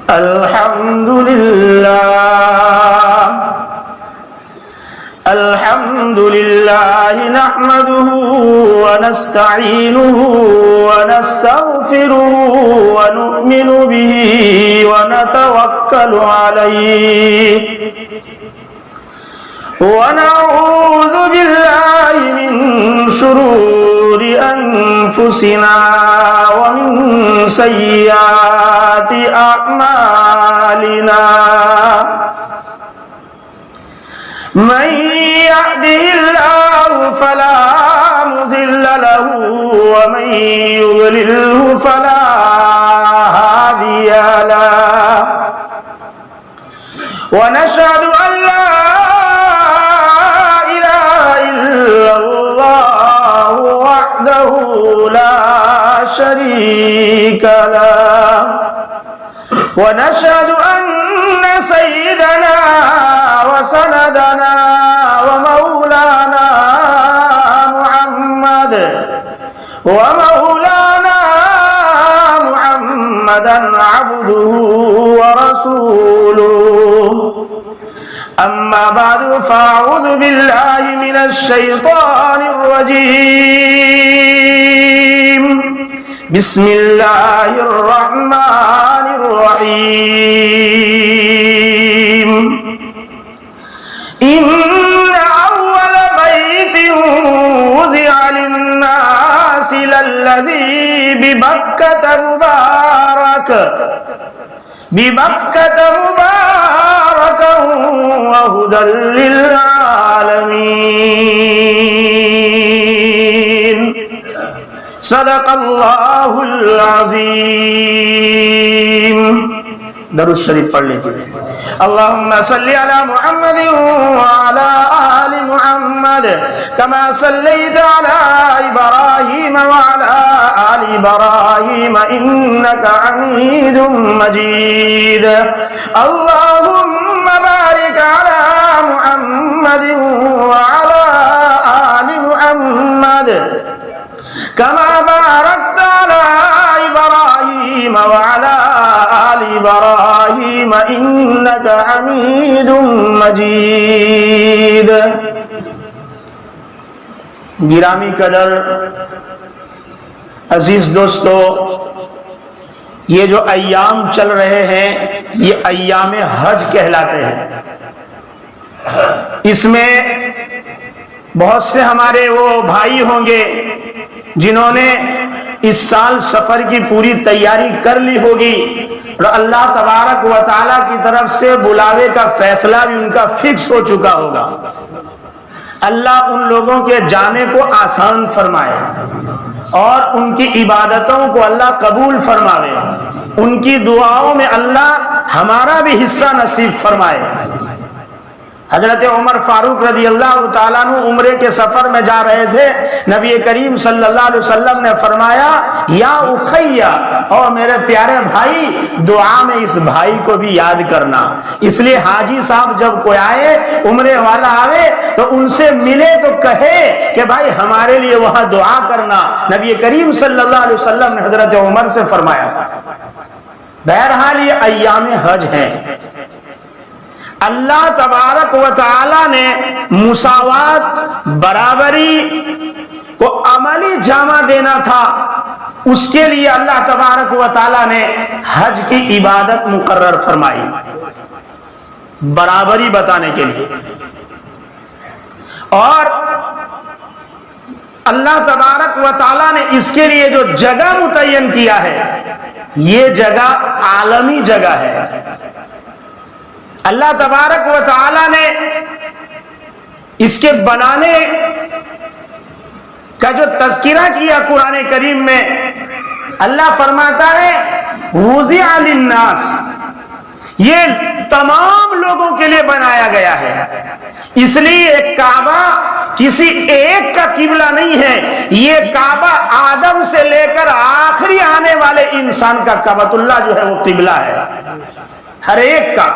الحمد لله نحمده ونستعينه ونستغفره ونؤمن به ونتوكل عليه ونعوذ بالله من شرور أنفسنا ومن سيئات أعمالنا من يهده الله فلا مضل له ومن يضلله فلا هادي له ونشهد أن لا إله إلا الله وحده لا شريك له ونشهد أن سيدنا وسندنا ومولانا محمدا عبده ورسوله أما بعد فأعوذ بالله من الشيطان الرجيم بسم الله الرحمن الرحيم إن أول بيت وضع للناس للذي ببكة مباركا وهدى للعالمين صدق الله العظيم. درود شریف پڑھ لیجیے. اللهم صل على محمد وعلى آل محمد كما صليت على إبراهيم وعلى آل إبراهيم إنك حميد مجيد. اللهم بارك على محمد وعلى آل محمد كما باركت على إبراهيم وعلى آل إبراهيم إنك حميد مجيد. گرامی قدر عزیز دوستو، یہ جو ایام چل رہے ہیں یہ ایام حج کہلاتے ہیں. اس میں بہت سے ہمارے وہ بھائی ہوں گے جنہوں نے اس سال سفر کی پوری تیاری کر لی ہوگی اور اللہ تبارک و تعالیٰ کی طرف سے بلاوے کا فیصلہ بھی ان کا فکس ہو چکا ہوگا. اللہ ان لوگوں کے جانے کو آسان فرمائے اور ان کی عبادتوں کو اللہ قبول فرمائے. ان کی دعاؤں میں اللہ ہمارا بھی حصہ نصیب فرمائے. حضرت عمر فاروق رضی اللہ تعالیٰ عنہ عمرے کے سفر میں جا رہے تھے. نبی کریم صلی اللہ علیہ وسلم نے فرمایا یا اخیہ، او میرے پیارے بھائی، دعا میں اس بھائی کو بھی یاد کرنا. اس لیے حاجی صاحب جب کوئی آئے، عمرے والا آئے تو ان سے ملے تو کہے کہ بھائی ہمارے لیے وہاں دعا کرنا. نبی کریم صلی اللہ علیہ وسلم نے حضرت عمر سے فرمایا. بہرحال یہ ایام حج ہیں. اللہ تبارک و تعالی نے مساوات، برابری کو عملی جامہ دینا تھا. اس کے لیے اللہ تبارک و تعالی نے حج کی عبادت مقرر فرمائی، برابری بتانے کے لیے. اور اللہ تبارک و تعالی نے اس کے لیے جو جگہ متعین کیا ہے، یہ جگہ عالمی جگہ ہے. اللہ تبارک و تعالی نے اس کے بنانے کا جو تذکرہ کیا قرآن کریم میں، اللہ فرماتا ہے وضع للناس، یہ تمام لوگوں کے لیے بنایا گیا ہے. اس لیے کعبہ کسی ایک کا قبلہ نہیں ہے، یہ کعبہ آدم سے لے کر آخری آنے والے انسان کا کعبۃ اللہ جو ہے وہ قبلہ ہے، ہر ایک کا.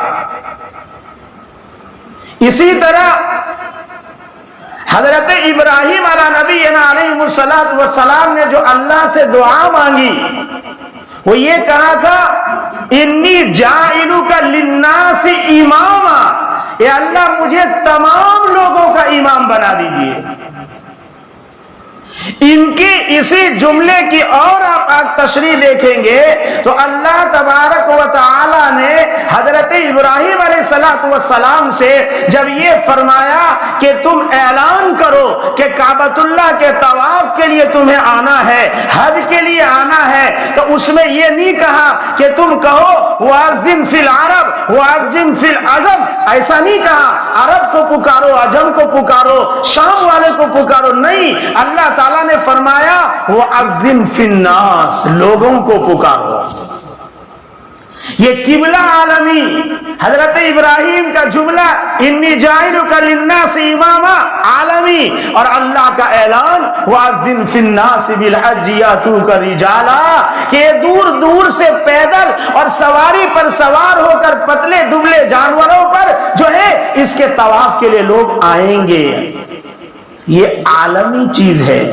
اسی طرح حضرت ابراہیم علیہ نبینا علیہ السلام نے جو اللہ سے دعا مانگی، وہ یہ کہا تھا انی جاعلک للناس اماما، اے اللہ مجھے تمام لوگوں کا امام بنا دیجئے۔ ان کی اسی جملے کی اور آپ تشریح دیکھیں گے تو اللہ تبارک و تعالی نے حضرت ابراہیم علیہ السلام سے جب یہ فرمایا کہ تم اعلان کرو کہ کعبۃ اللہ کے طواف کے لیے تمہیں آنا ہے، حج کے لیے آنا ہے، تو اس میں یہ نہیں کہا کہ تم کہو وَأَذِّن فِي الْعَرَبِ وَأَذِّن فِي الْعَجَمِ، ایسا نہیں کہا عرب کو پکارو، عجم کو پکارو، شام والے کو پکارو، نہیں، اللہ تعالیٰ نے فرمایا وَأَذِّن فِي النَّاسِ، لوگوں کو پکارو۔ یہ قبلہ عالمی حضرت ابراہیم کا جملہ انی جاعلک للناس اماما عالمی، اور اللہ کا اعلان وَأَذِّن فِي النَّاسِ بِالْحَجِّ یَأْتُوکَ رِجَالًا، کہ دور دور سے پیدل اور سواری پر سوار ہو کر پتلے دبلے جانوروں پر جو ہے اس کے طواف کے لیے لوگ آئیں گے۔ یہ عالمی چیز ہے۔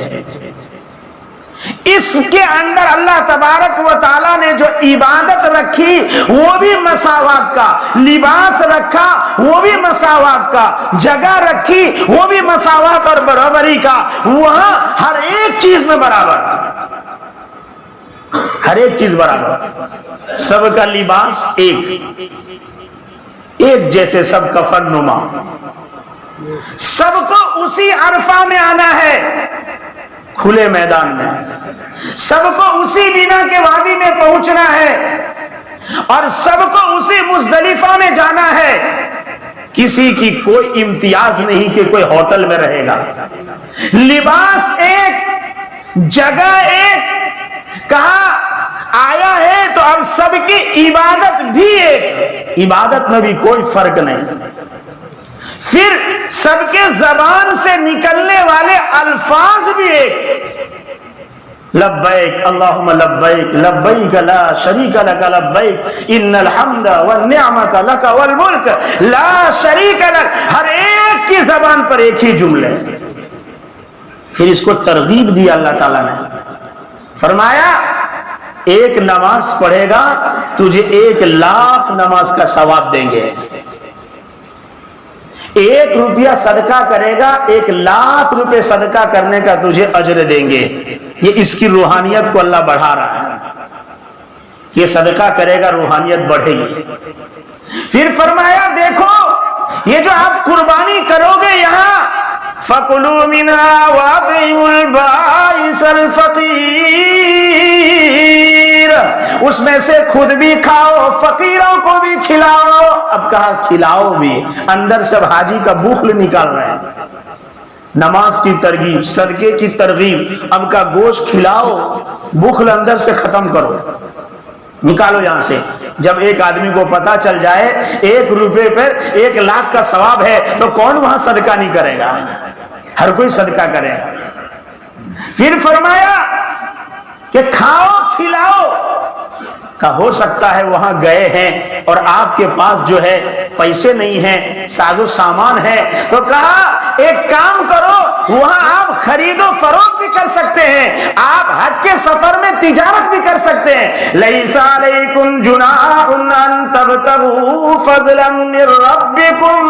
اس کے اندر اللہ تبارک و تعالیٰ نے جو عبادت رکھی وہ بھی مساوات کا، لباس رکھا وہ بھی مساوات کا، جگہ رکھی وہ بھی مساوات اور برابری کا، وہاں ہر ایک چیز میں برابر، ہر ایک چیز برابر، سب کا لباس ایک جیسے، سب کا فن نما، سب کو اسی عرفہ میں آنا ہے، کھلے میدان میں، سب کو اسی بینا کے وادی میں پہنچنا ہے، اور سب کو اسی مزدلفہ میں جانا ہے۔ کسی کی کوئی امتیاز نہیں کہ کوئی ہوٹل میں رہے گا، لباس ایک، جگہ ایک، کہا آیا ہے تو اب سب کی عبادت بھی ایک، عبادت میں بھی کوئی فرق نہیں، پھر سب کے زبان سے نکلنے والے الفاظ بھی ایک، لبیک اللہم لبیک لبیک لا شریک لک لبیک ان الحمد والنعمت لک والملک لا شریک لک، ہر ایک کی زبان پر ایک ہی جملے۔ پھر اس کو ترغیب دی اللہ تعالیٰ نے، فرمایا ایک نماز پڑھے گا تجھے 1,00,000 نماز کا ثواب دیں گے، 1 روپیہ صدقہ کرے گا 1,00,000 روپے صدقہ کرنے کا تجھے اجر دیں گے۔ یہ اس کی روحانیت کو اللہ بڑھا رہا ہے، یہ صدقہ کرے گا روحانیت بڑھے گی۔ پھر فرمایا دیکھو یہ جو آپ قربانی کرو گے یہاں فَكُلُوا مِنْهَا وَأَطْعِمُوا الْبَائِسَ الْفَقِيرَ، اس میں سے خود بھی کھاؤ، فقیروں کو بھی کھلاؤ۔ اب کہا کھلاؤ بھی، اندر سب حاجی کا بخل نکال رہے ہیں، نماز کی ترغیب، صدقے کی ترغیب، اب کا گوشت کھلاؤ، بخل اندر سے ختم کرو، نکالو یہاں سے۔ جب ایک آدمی کو پتا چل جائے 1 روپے پر 1,00,000 کا ثواب ہے تو کون وہاں صدقہ نہیں کرے گا، ہر کوئی صدقہ کرے گا۔ پھر فرمایا کہ کھاؤ کھلاؤ، کہ ہو سکتا ہے وہاں گئے ہیں اور آپ کے پاس جو ہے پیسے نہیں ہیں، ساز و سامان ہے، تو کہا ایک کام کرو وہاں آپ خرید و فروخت بھی کر سکتے ہیں، آپ حج کے سفر میں تجارت بھی کر سکتے ہیں۔ لیس علیکم جناح ان تبتغوا فضلا من ربکم،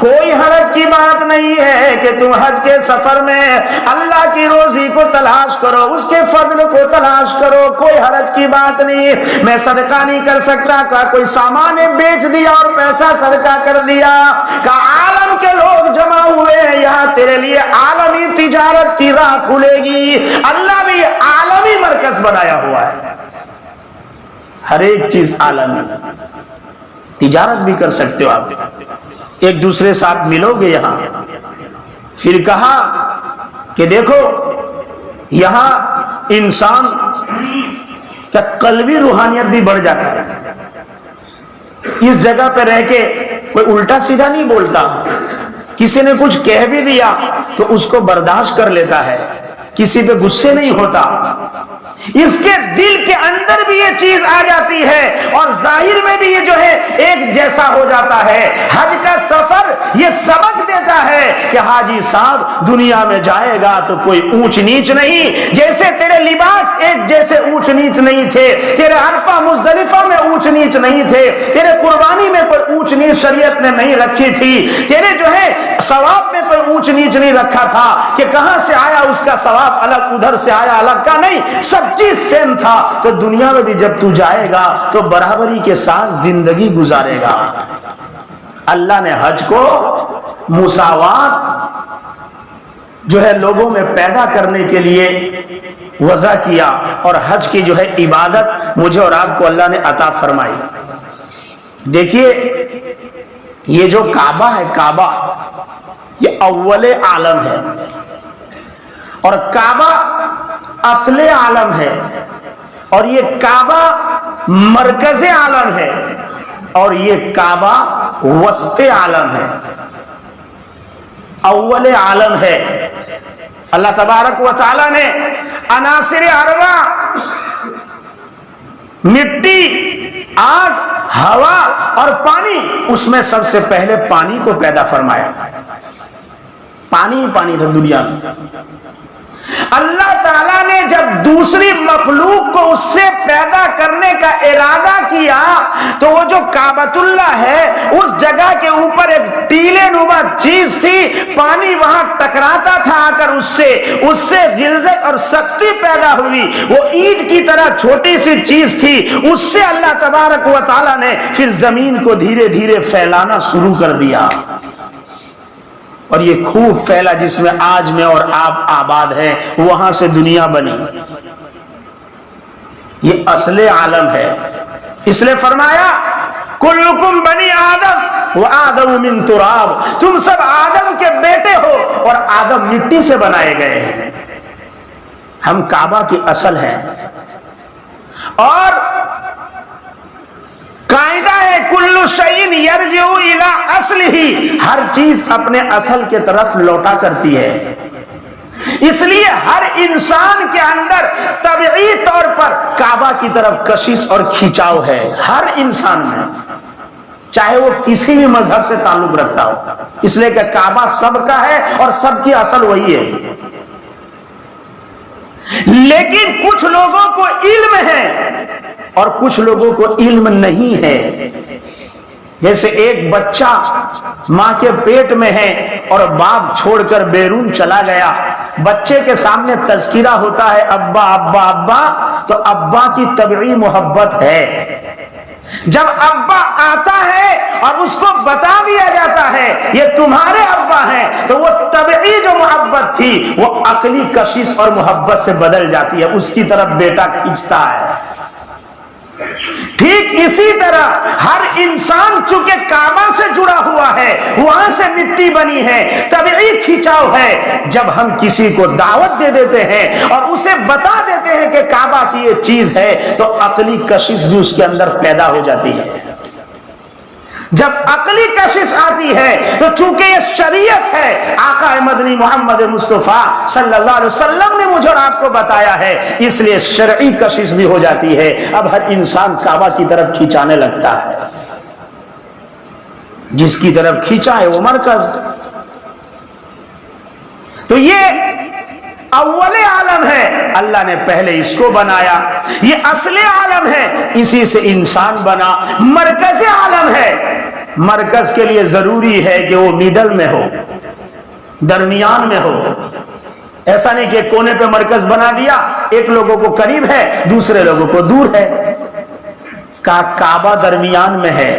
کوئی حرج کی بات نہیں ہے کہ تم حج کے سفر میں اللہ کی روزی کو تلاش کرو، اس کے فضل کو تلاش کرو، کوئی حرج کی بات نہیں۔ میں صدقہ نہیں کر سکتا، کا کوئی سامان بیچ دیا اور پیسہ صدقہ کر دیا، کا عالم کے لوگ جمع ہوئے ہیں یہاں تیرے لیے عالمی تجارت کی راہ کھلے گی۔ اللہ بھی عالمی مرکز بنایا ہوا ہے، ہر ایک چیز عالمی، تجارت بھی کر سکتے ہو آپ، ایک دوسرے ساتھ ملو گے یہاں۔ پھر کہا کہ دیکھو یہاں انسان کا قلبی روحانیت بھی بڑھ جاتا ہے، اس جگہ پہ رہ کے کوئی الٹا سیدھا نہیں بولتا، کسی نے کچھ کہہ بھی دیا تو اس کو برداشت کر لیتا ہے، کسی پہ غصے نہیں ہوتا، اس کے دل کے اندر بھی یہ چیز آ جاتی ہے اور ظاہر میں بھی یہ جو ہے ایک جیسا ہو جاتا ہے۔ حج کا سفر یہ سبق دیتا ہے کہ حاجی صاحب دنیا میں جائے گا تو کوئی اونچ نیچ نہیں، جیسے تیرے لباس ایک جیسے اونچ نیچ نہیں تھے، تیرے عرفہ مزدلفہ میں اونچ نیچ نہیں تھے، تیرے قربانی میں کوئی اونچ نیچ شریعت نے نہیں رکھی تھی، تیرے جو ہے ثواب میں کوئی اونچ نیچ نہیں رکھا تھا کہ کہاں سے آیا اس کا ثواب الگ، ادھر سے آیا الگ کا، نہیں، سب چیز سیم تھا۔ تو دنیا میں بھی جب تو جائے گا تو برابری کے ساتھ زندگی گزارے گا۔ اللہ نے حج کو مساوات جو ہے لوگوں میں پیدا کرنے کے لیے وضع کیا، اور حج کی جو ہے عبادت مجھے اور آپ کو اللہ نے عطا فرمائی۔ دیکھیے یہ جو کعبہ ہے، کعبہ یہ اول عالم ہے، اور کعبہ اصل عالم ہے، اور یہ کعبہ مرکز عالم ہے، اور یہ کعبہ وسط عالم ہے، اول عالم ہے۔ اللہ تبارک و تعالی نے عناصر اربع، مٹی، آگ، ہوا اور پانی، اس میں سب سے پہلے پانی کو پیدا فرمایا۔ پانی پانی تھا دنیا میں۔ اللہ تعالیٰ نے جب دوسری مخلوق کو اس سے پیدا کرنے کا ارادہ کیا تو وہ جو کعبۃ اللہ ہے اس جگہ کے اوپر ایک ٹیلے نما چیز تھی، پانی وہاں ٹکراتا تھا آ کر اس سے غلظت اور سختی پیدا ہوئی، وہ اینٹ کی طرح چھوٹی سی چیز تھی، اس سے اللہ تبارک و تعالیٰ نے پھر زمین کو دھیرے دھیرے پھیلانا شروع کر دیا، اور یہ خوب پھیلا جس میں آج میں اور آپ آباد ہیں، وہاں سے دنیا بنی۔ یہ اصل عالم ہے، اس لیے فرمایا کلکم بنی آدم وآدم من تراب، تم سب آدم کے بیٹے ہو اور آدم مٹی سے بنائے گئے ہیں۔ ہم کعبہ کی اصل ہیں، اور قاعدہ ہے کل شیء یرجع الی اصلہ، ہر چیز اپنے اصل کے طرف لوٹا کرتی ہے۔ اس لیے ہر انسان کے اندر طبعی طور پر کعبہ کی طرف کشش اور کھینچاؤ ہے، ہر انسان میں، چاہے وہ کسی بھی مذہب سے تعلق رکھتا ہو، اس لیے کہ کعبہ سب کا ہے اور سب کی اصل وہی ہے۔ لیکن کچھ لوگوں کو علم ہے اور کچھ لوگوں کو علم نہیں ہے۔ جیسے ایک بچہ ماں کے پیٹ میں ہے اور باپ چھوڑ کر بیرون چلا گیا، بچے کے سامنے تذکرہ ہوتا ہے ابا ابا ابا، تو ابا کی طبعی محبت ہے۔ جب ابا آتا ہے اور اس کو بتا دیا جاتا ہے یہ تمہارے ابا ہیں، تو وہ طبعی جو محبت تھی وہ عقلی کشش اور محبت سے بدل جاتی ہے، اس کی طرف بیٹا کھینچتا ہے۔ ٹھیک اسی طرح ہر انسان چونکہ کعبہ سے جڑا ہوا ہے، وہاں سے مٹی بنی ہے، طبعی کھینچاؤ ہے۔ جب ہم کسی کو دعوت دے دیتے ہیں اور اسے بتا دیتے ہیں کہ کعبہ کی یہ چیز ہے، تو عقلی کشش بھی اس کے اندر پیدا ہو جاتی ہے۔ جب عقلی کشش آتی ہے تو چونکہ یہ شریعت ہے، آقا مدنی محمد مصطفیٰ صلی اللہ علیہ وسلم نے مجھے اور آپ کو بتایا ہے، اس لیے شرعی کشش بھی ہو جاتی ہے۔ اب ہر انسان کعبہ کی طرف کھینچانے لگتا ہے، جس کی طرف کھینچا ہے وہ مرکز۔ تو یہ اول عالم ہے، اللہ نے پہلے اس کو بنایا، یہ اصل عالم ہے، اسی سے انسان بنا۔ مرکز عالم ہے، مرکز کے لیے ضروری ہے کہ وہ میڈل میں ہو، درمیان میں ہو۔ ایسا نہیں کہ کونے پہ مرکز بنا دیا، ایک لوگوں کو قریب ہے دوسرے لوگوں کو دور ہے۔ کعبہ درمیان میں ہے۔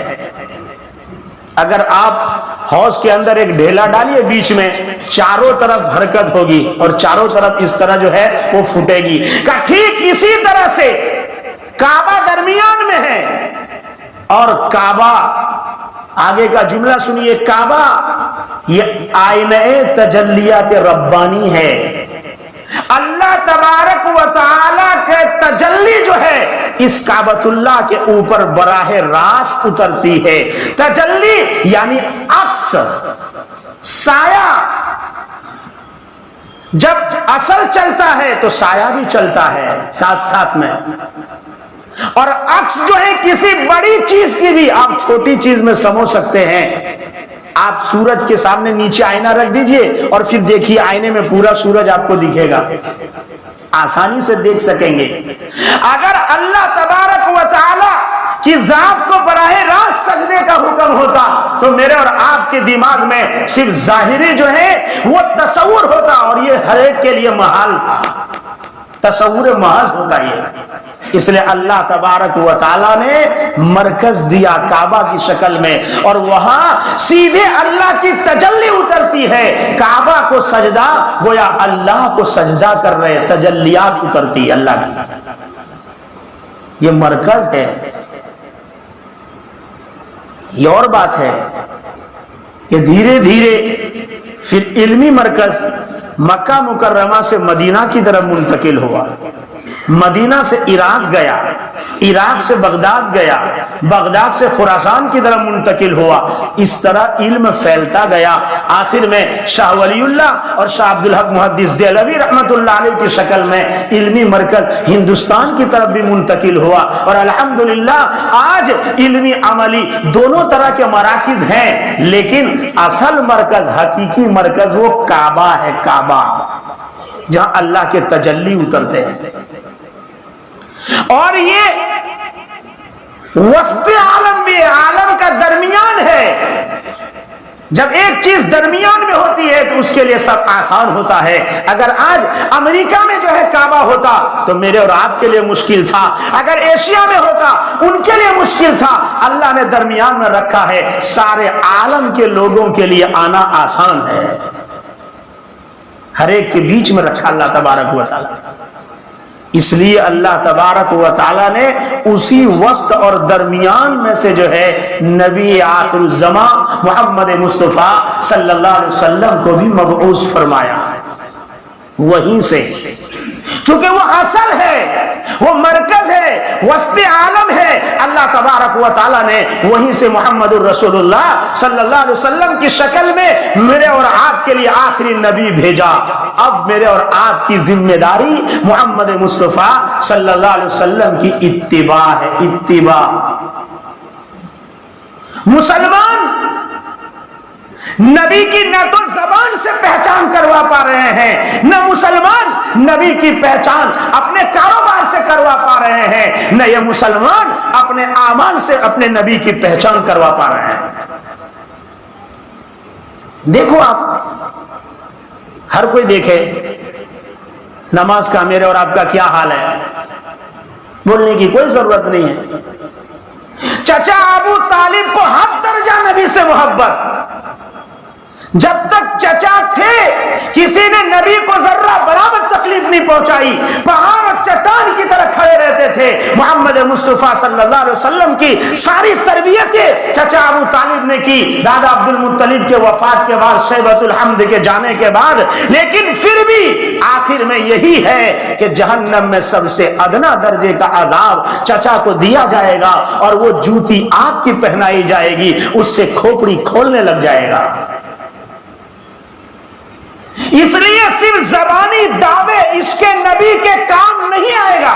اگر آپ حوض کے اندر ایک ڈھیلا ڈالیے بیچ میں، چاروں طرف حرکت ہوگی اور چاروں طرف اس طرح جو ہے وہ پھوٹے گی۔ ٹھیک اسی طرح سے کعبہ درمیان میں ہے، اور کعبہ، آگے کا جملہ سنیے، کعبہ یہ آئینہ تجلیات ربانی ہے۔ اللہ تبارک و تعالی کے تجلی جو ہے اس کعبۃ اللہ کے اوپر براہ راست اترتی ہے۔ تجلی یعنی عکس، سایہ۔ جب اصل چلتا ہے تو سایہ بھی چلتا ہے ساتھ ساتھ میں، اور عکس جو ہے کسی بڑی چیز کی بھی آپ چھوٹی چیز میں سمجھ سکتے ہیں۔ آپ سورج کے سامنے نیچے آئینہ رکھ دیجئے اور پھر دیکھیے آئینے میں پورا سورج آپ کو دکھے گا، آسانی سے دیکھ سکیں گے۔ اگر اللہ تبارک و تعالی کی ذات کو براہ راست سجدے کا حکم ہوتا تو میرے اور آپ کے دماغ میں صرف ظاہری جو ہے وہ تصور ہوتا، اور یہ ہر ایک کے لیے محال تھا، تصور محض ہوتا یہ۔ اس لیے اللہ تبارک و تعالیٰ نے مرکز دیا کعبہ کی شکل میں، اور وہاں سیدھے اللہ کی تجلی اترتی ہے۔ کعبہ کو سجدہ گویا اللہ کو سجدہ کر رہے، تجلیات اترتی ہے اللہ کی، یہ مرکز ہے۔ یہ اور بات ہے کہ دھیرے دھیرے پھر علمی مرکز مکہ مکرمہ سے مدینہ کی طرف منتقل ہوا، مدینہ سے عراق گیا، عراق سے بغداد گیا، بغداد سے خراسان کی طرف منتقل ہوا۔ اس طرح علم پھیلتا گیا، آخر میں شاہ ولی اللہ اور شاہ عبدالحق محدث دہلوی رحمت اللہ علیہ کی شکل میں علمی مرکز ہندوستان کی طرف بھی منتقل ہوا، اور الحمدللہ آج علمی عملی دونوں طرح کے مراکز ہیں، لیکن اصل مرکز، حقیقی مرکز وہ کعبہ ہے، کعبہ جہاں اللہ کے تجلی اترتے ہیں۔ اور یہ وسط عالم بھی ہے، عالم کا درمیان ہے۔ جب ایک چیز درمیان میں ہوتی ہے تو اس کے لیے سب آسان ہوتا ہے۔ اگر آج امریکہ میں جو ہے کعبہ ہوتا تو میرے اور آپ کے لیے مشکل تھا، اگر ایشیا میں ہوتا ان کے لیے مشکل تھا۔ اللہ نے درمیان میں رکھا ہے، سارے عالم کے لوگوں کے لیے آنا آسان ہے، ہر ایک کے بیچ میں رکھا اللہ تبارک و تعالی۔ اس لیے اللہ تبارک و تعالی نے اسی وسط اور درمیان میں سے جو ہے نبی آخر الزمان محمد مصطفیٰ صلی اللہ علیہ وسلم کو بھی مبعوث فرمایا، وہیں سے، چونکہ وہ اصل ہے، وہ مرکز ہے، وسط عالم ہے۔ اللہ تبارک و تعالی نے وہیں سے محمد الرسول اللہ صلی اللہ علیہ وسلم کی شکل میں میرے اور آپ کے لیے آخری نبی بھیجا۔ اب میرے اور آپ کی ذمہ داری محمد مصطفیٰ صلی اللہ علیہ وسلم کی اتباع ہے، اتباع۔ مسلمان نبی کی نہ تو زبان سے پہچان کروا پا رہے ہیں، نہ مسلمان نبی کی پہچان اپنے کاروبار سے کروا پا رہے ہیں، نہ یہ مسلمان اپنے اعمال سے اپنے نبی کی پہچان کروا پا رہے ہیں۔ دیکھو آپ، ہر کوئی دیکھے نماز کا میرے اور آپ کا کیا حال ہے، بولنے کی کوئی ضرورت نہیں ہے۔ چچا ابو طالب کو حد درجہ نبی سے محبت، جب تک چچا تھے کسی نے نبی کو ذرہ برابر تکلیف نہیں پہنچائی، پہاڑ اور چٹان کی طرح کھڑے رہتے تھے۔ محمد مصطفیٰ صلی اللہ علیہ وسلم کی ساری تربیتیں چچا ابو طالب نے کی، دادا عبد المطلب کے وفات کے بعد، شیبۃ الحمد کے جانے کے بعد، لیکن پھر بھی آخر میں یہی ہے کہ جہنم میں سب سے ادنا درجے کا عذاب چچا کو دیا جائے گا، اور وہ جوتی آگ کی پہنائی جائے گی، اس سے کھوپڑی کھولنے لگ جائے گا۔ اس لیے صرف زبانی دعوے عشق نبی کے کام نہیں آئے گا،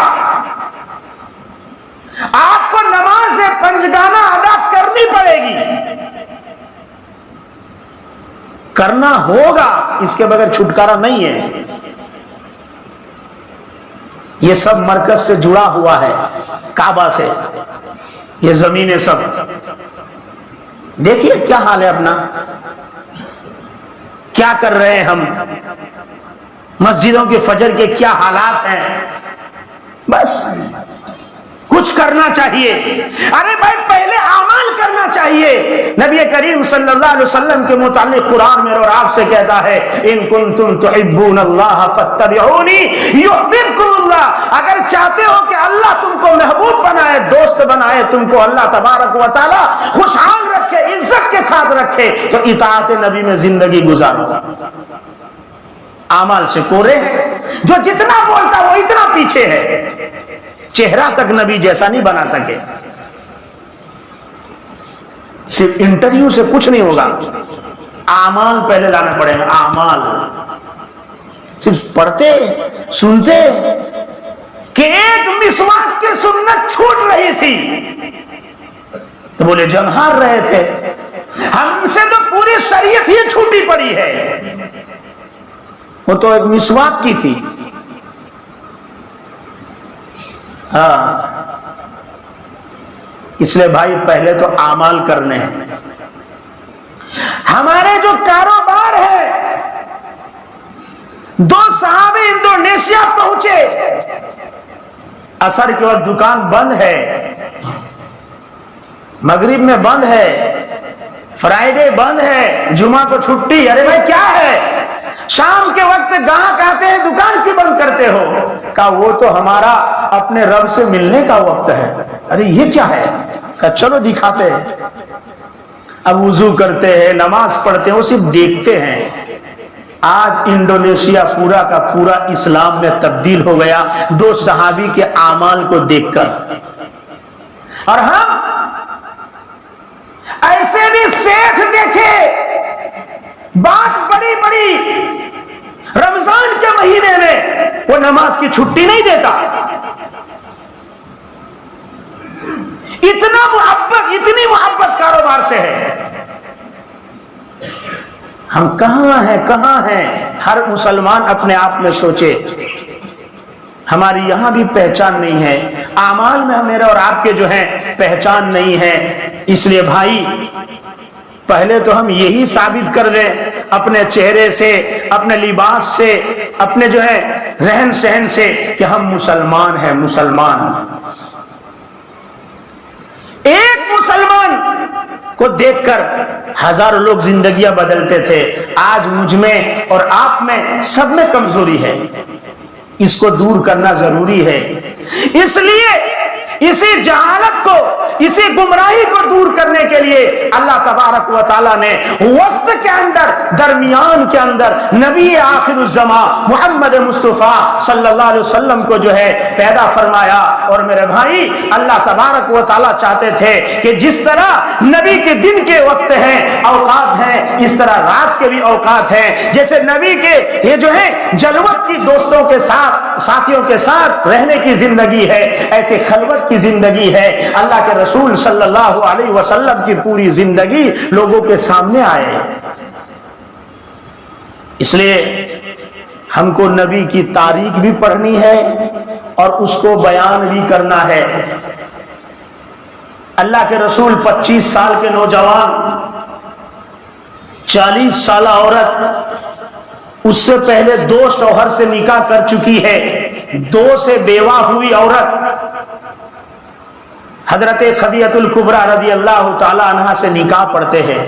آپ کو نماز پنجگانہ ادا کرنی پڑے گی، کرنا ہوگا، اس کے بغیر چھٹکارا نہیں ہے۔ یہ سب مرکز سے جڑا ہوا ہے، کعبہ سے، یہ زمینیں سب۔ دیکھیے کیا حال ہے اپنا، کیا کر رہے ہیں ہم، مسجدوں کے فجر کے کیا حالات ہیں۔ بس کچھ کرنا چاہیے، ارے بھائی پہلے اعمال کرنا چاہیے۔ نبی کریم صلی اللہ علیہ وسلم کے متعلق قرآن میرے اور آپ سے کہتا ہے، ان کنتم تحبون اللہ فاتبعونی یحببکم اللہ۔ اگر چاہتے ہو کہ اللہ تم کو محبوب بنائے، دوست بنائے، تم کو اللہ تبارک و تعالی خوشحال رکھے، عزت کے ساتھ رکھے، تو اطاعت نبی میں زندگی گزارو۔ اعمال سے کورے، جو جتنا بولتا وہ اتنا پیچھے ہے، چہرہ تک نبی جیسا نہیں بنا سکے۔ صرف انٹرویو سے کچھ نہیں ہوگا، اعمال پہلے لانا پڑے گا۔ اعمال صرف پڑھتے سنتے کہ ایک مسواک کی سنت چھوٹ رہی تھی تو بولے جمہار رہے تھے، ہم سے تو پوری شریعت ہی چھوٹی پڑی ہے، وہ تو ایک مسواک کی تھی۔ ہاں اس لیے بھائی پہلے تو اعمال کرنے ہیں. ہمارے جو کاروبار ہے، 2 صحابی انڈونیشیا پہنچے، عصر کے وقت دکان بند ہے، مغرب میں بند ہے، فرائیڈے بند ہے، جمعہ کو چھٹی. ارے بھائی کیا ہے؟ شام کے وقت گاہک آتے ہیں، دکان کیوں بند کرتے ہو؟ کہا وہ تو ہمارا اپنے رب سے ملنے کا وقت ہے. ارے یہ کیا ہے؟ کہا چلو دکھاتے ہیں. اب وضو کرتے ہیں، نماز پڑھتے ہیں، وہ صرف دیکھتے ہیں. آج انڈونیشیا پورا کا پورا اسلام میں تبدیل ہو گیا 2 صحابی کے اعمال کو دیکھ کر. اور ہم ایسے بھی سیٹھ دیکھے، بات بڑی بڑی، رمضان کے مہینے میں وہ نماز کی چھٹی نہیں دیتا. اتنا محبت، اتنی محبت کاروبار سے ہے. ہم کہاں ہیں، کہاں ہیں؟ ہر مسلمان اپنے آپ میں سوچے. ہماری یہاں بھی پہچان نہیں ہے، اعمال میں میرے اور آپ کے جو ہیں پہچان نہیں ہے. اس لیے بھائی پہلے تو ہم یہی ثابت کر دیں اپنے چہرے سے، اپنے لباس سے، اپنے جو ہے رہن سہن سے کہ ہم مسلمان ہیں. مسلمان، ایک مسلمان کو دیکھ کر ہزاروں لوگ زندگیاں بدلتے تھے. آج مجھ میں اور آپ میں سب میں کمزوری ہے، اس کو دور کرنا ضروری ہے. اس لیے اسی جہالت کو، اسی گمراہی کو دور کرنے کے لیے اللہ تبارک و تعالیٰ نے وسط کے اندر، درمیان کے اندر نبی آخر الزمان محمد مصطفیٰ صلی اللہ علیہ وسلم کو جو ہے پیدا فرمایا. اور میرے بھائی اللہ تبارک و تعالیٰ چاہتے تھے کہ جس طرح نبی کے دن کے وقت ہیں، اوقات ہیں، اس طرح رات کے بھی اوقات ہیں. جیسے نبی کے یہ جو ہے جلوت کی دوستوں کے ساتھ، ساتھیوں کے ساتھ رہنے کی زندگی ہے، ایسے خلوت کی زندگی ہے. اللہ کے رسول صلی اللہ علیہ وسلم کی پوری زندگی لوگوں کے سامنے آئے. اس لیے ہم کو نبی کی تاریخ بھی پڑھنی ہے اور اس کو بیان بھی کرنا ہے. اللہ کے رسول 25 سال کے نوجوان، 40 سالہ عورت، اس سے پہلے 2 شوہر سے نکاح کر چکی ہے، 2 سے بیوہ ہوئی عورت حضرت خدیجہ الکبریٰ رضی اللہ تعالی عنہا سے نکاح پڑھتے ہیں.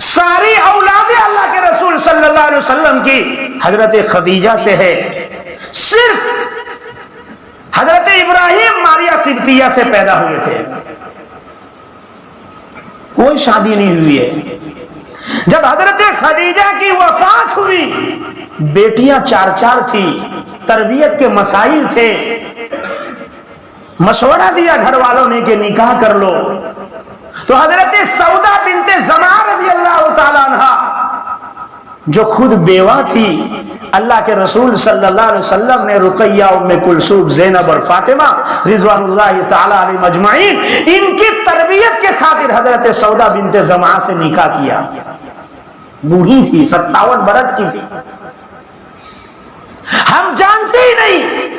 ساری اولاد اللہ کے رسول صلی اللہ علیہ وسلم کی حضرت خدیجہ سے ہے. صرف حضرت ابراہیم ماریہ قبطیہ سے پیدا ہوئے تھے، کوئی شادی نہیں ہوئی ہے. جب حضرت خدیجہ کی وفات ہوئی، بیٹیاں 4 تھی، تربیت کے مسائل تھے. مشورہ دیا گھر والوں نے کہ نکاح کر لو. تو حضرت سودا بنت زمعہ رضی اللہ تعالی عنہ جو خود بیوہ تھی، اللہ کے رسول صلی اللہ علیہ وسلم نے رقیہ، ام کلثوم، زینب اور فاطمہ رضوان اللہ تعالی علیہ مجمعین، ان کی تربیت کے خاطر حضرت سودا بنت زمعہ سے نکاح کیا. بوڑھی تھی، 57 برس کی تھی. ہم جانتے ہی نہیں،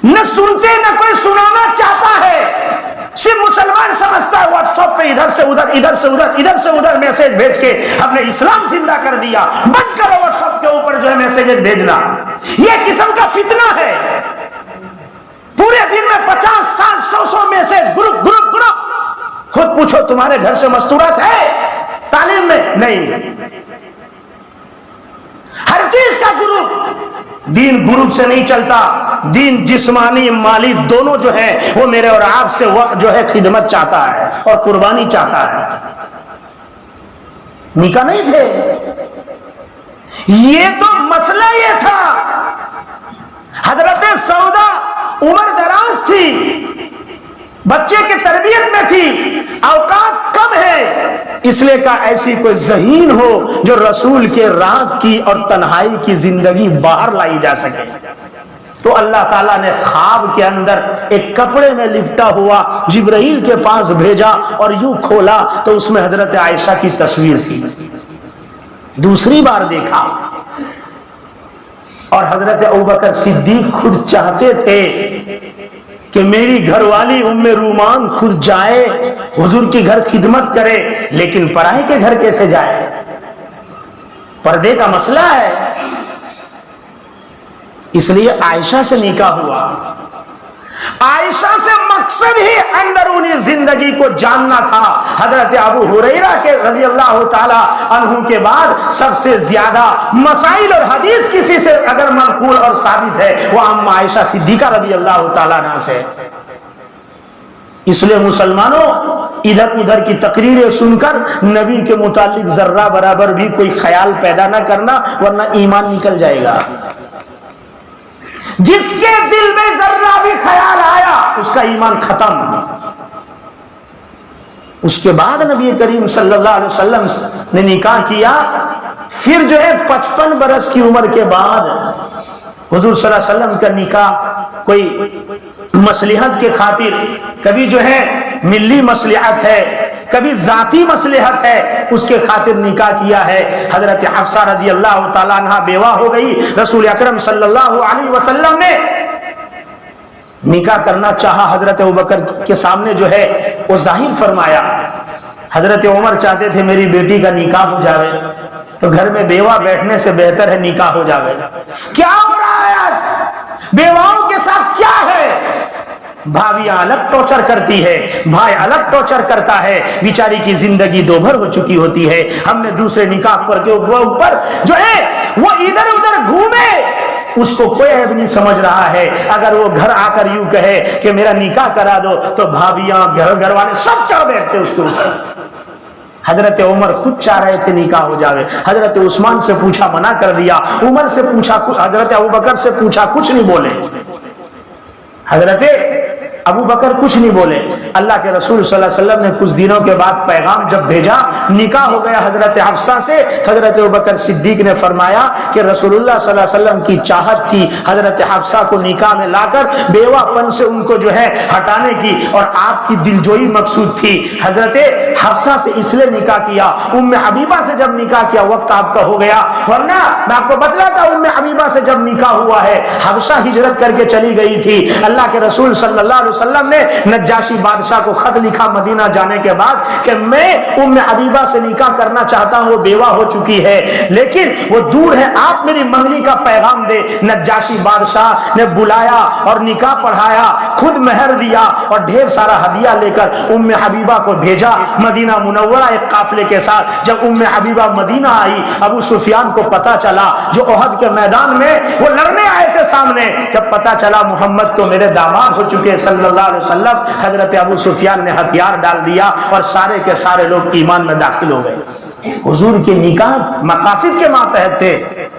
نہ سنتے، نہ کوئی سنانا چاہتا ہے. صرف مسلمان سمجھتا ہے واٹس ایپ پہ ادھر سے ادھر، ادھر سے ادھر، ادھر سے ادھر میسج بھیج کے ہم نے اسلام زندہ کر دیا. بند کرو واٹس ایپ کے اوپر جو ہے میسج بھیجنا. یہ قسم کا فتنہ ہے. پورے دن میں 50، 60، 100 میسج، گروپ گروپ گروپ. خود پوچھو تمہارے گھر سے مستورات ہے تعلیم میں؟ نہیں. ہر چیز کا گروپ. دین گروپ سے نہیں چلتا. دین جسمانی، مالی دونوں جو ہے وہ میرے اور آپ سے وقت جو ہے خدمت چاہتا ہے اور قربانی چاہتا ہے. نکاح نہیں تھے. یہ تو مسئلہ یہ تھا. حضرت سودا عمر دراز تھی، بچے کی تربیت میں تھی، اوقات کم ہے. اس لیے کہ ایسی کوئی ذہین ہو جو رسول کے رات کی اور تنہائی کی زندگی باہر لائی جا سکے. تو اللہ تعالیٰ نے خواب کے اندر ایک کپڑے میں لپٹا ہوا جبرائیل کے پاس بھیجا اور یوں کھولا تو اس میں حضرت عائشہ کی تصویر تھی. دوسری بار دیکھا اور حضرت ابوبکر صدیق خود چاہتے تھے کہ میری گھر والی ام رومان خود جائے حضور کی گھر خدمت کرے، لیکن پرائے کے گھر کیسے جائے؟ پردے کا مسئلہ ہے۔ اس لیے عائشہ سے نکاح ہوا۔ عائشہ سے مقصد ہی اندرونی زندگی کو جاننا تھا۔ حضرت ابو ہریرہ کے رضی اللہ تعالی عنہ کے بعد سب سے زیادہ مسائل اور حدیث کسی سے اگر منقول اور ثابت ہے وہ ام عائشہ صدیقہ رضی اللہ تعالی عنہ سے۔ اس لیے مسلمانوں ادھر ادھر کی تقریریں سن کر نبی کے متعلق ذرہ برابر بھی کوئی خیال پیدا نہ کرنا، ورنہ ایمان نکل جائے گا۔ جس کے دل میں ذرہ بھی خیال آیا اس کا ایمان ختم۔ اس کے بعد نبی کریم صلی اللہ علیہ وسلم نے نکاح کیا۔ پھر جو ہے 55 برس کی عمر کے بعد حضور صلی اللہ علیہ وسلم کا نکاح کوئی مصلحت کے خاطر، کبھی جو ہے ملی مصلحت ہے، کبھی ذاتی مصلحت ہے، اس کے خاطر نکاح کیا ہے۔ حضرت حفصہ رضی اللہ تعالیٰ عنہ بیوہ ہو گئی۔ رسول اکرم صلی اللہ علیہ وسلم نے نکاح کرنا چاہا، حضرت ابوبکر کے سامنے جو ہے وہ ظاہر فرمایا۔ حضرت عمر چاہتے تھے میری بیٹی کا نکاح ہو جاوے، تو گھر میں بیوہ بیٹھنے سے بہتر ہے نکاح ہو جاوے۔ کیا ہو رہا ہے آج بیواؤں کے ساتھ؟ کیا ہے؟ بھابیاں الگ ٹارچر کرتی ہے، بھائی الگ ٹارچر کرتا ہے، بیچاری کی زندگی دوبھر ہو چکی ہوتی ہے۔ ہم نے دوسرے نکاح پر کے اوپر جو ہے وہ ادھر ادھر گھومے، اس کو کوئی عیب نہیں سمجھ رہا ہے۔ اگر وہ گھر آ کر یوں کہے کہ میرا نکاح کرا دو تو بھابیاں گھر والے سب چڑھ بیٹھتے اس کے اوپر۔ حضرت عمر خود چاہ رہے تھے نکاح ہو جاوے، حضرت عثمان سے پوچھا منع کر دیا، عمر سے پوچھا کچھ، حضرت ابوبکر سے پوچھا کچھ نہیں بولے، حضرت ابو بکر کچھ نہیں بولے۔ اللہ کے رسول صلی اللہ علیہ وسلم نے کچھ دنوں کے بعد پیغام جب بھیجا، نکاح ہو گیا حضرت حفصہ سے۔ حضرت ابو بکر صدیق نے فرمایا کہ رسول اللہ صلی اللہ علیہ وسلم کی چاہت تھی حضرت حفصہ کو نکاح میں لا کر بیوہ پن سے ان کو جو ہے ہٹانے کی، اور آپ کی دلجوئی مقصود تھی۔ حضرت حفصہ سے اس لیے نکاح کیا۔ ام حبیبہ سے جب نکاح کیا وقت آپ کا ہو گیا، ورنہ میں آپ کو بتلاتا ام حبیبہ سے جب نکاح ہوا ہے، حبشہ ہجرت کر کے چلی گئی تھی۔ اللہ کے رسول صلی اللہ علیہ وسلم نے نجاشی بادشاہ کو خط لکھا مدینہ جانے کے بعد کہ میں ام حبیبہ سے نکاح کرنا چاہتا ہوں، وہ بیوہ ہو چکی ہے لیکن وہ دور ہے، آپ میری منگنی کا پیغام دے۔ نجاشی بادشاہ نے بلایا اور نکاح پڑھایا، خود مہر دیا اور ڈھیر سارا ہدیہ لے کر ام حبیبہ کو بھیجا مدینہ منورہ ایک قافلے کے ساتھ۔ جب ام حبیبہ مدینہ آئی، ابو سفیان کو پتا چلا، جو احد کے میدان میں وہ لڑنے آئے تھے سامنے، جب پتا چلا محمد تو میرے داماد ہو چکے صلی اللہ علیہ وسلم، حضرت ابو سفیان نے ہتھیار ڈال دیا اور سارے کے سارے لوگ ایمان میں داخل ہو گئے۔ حضور کے نکاح مقاصد کے ماتحت تھے،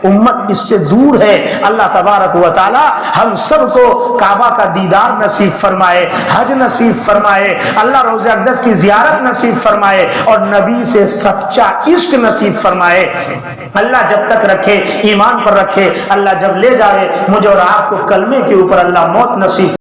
امت اس سے دور ہے۔ اللہ تبارک و تعالی ہم سب کو کعبہ کا دیدار نصیب فرمائے، حج نصیب فرمائے، اللہ روضہ اقدس کی زیارت نصیب فرمائے اور نبی سے سچا عشق نصیب فرمائے۔ اللہ جب تک رکھے ایمان پر رکھے، اللہ جب لے جائے مجھے اور آپ کو کلمے کے اوپر اللہ موت نصیب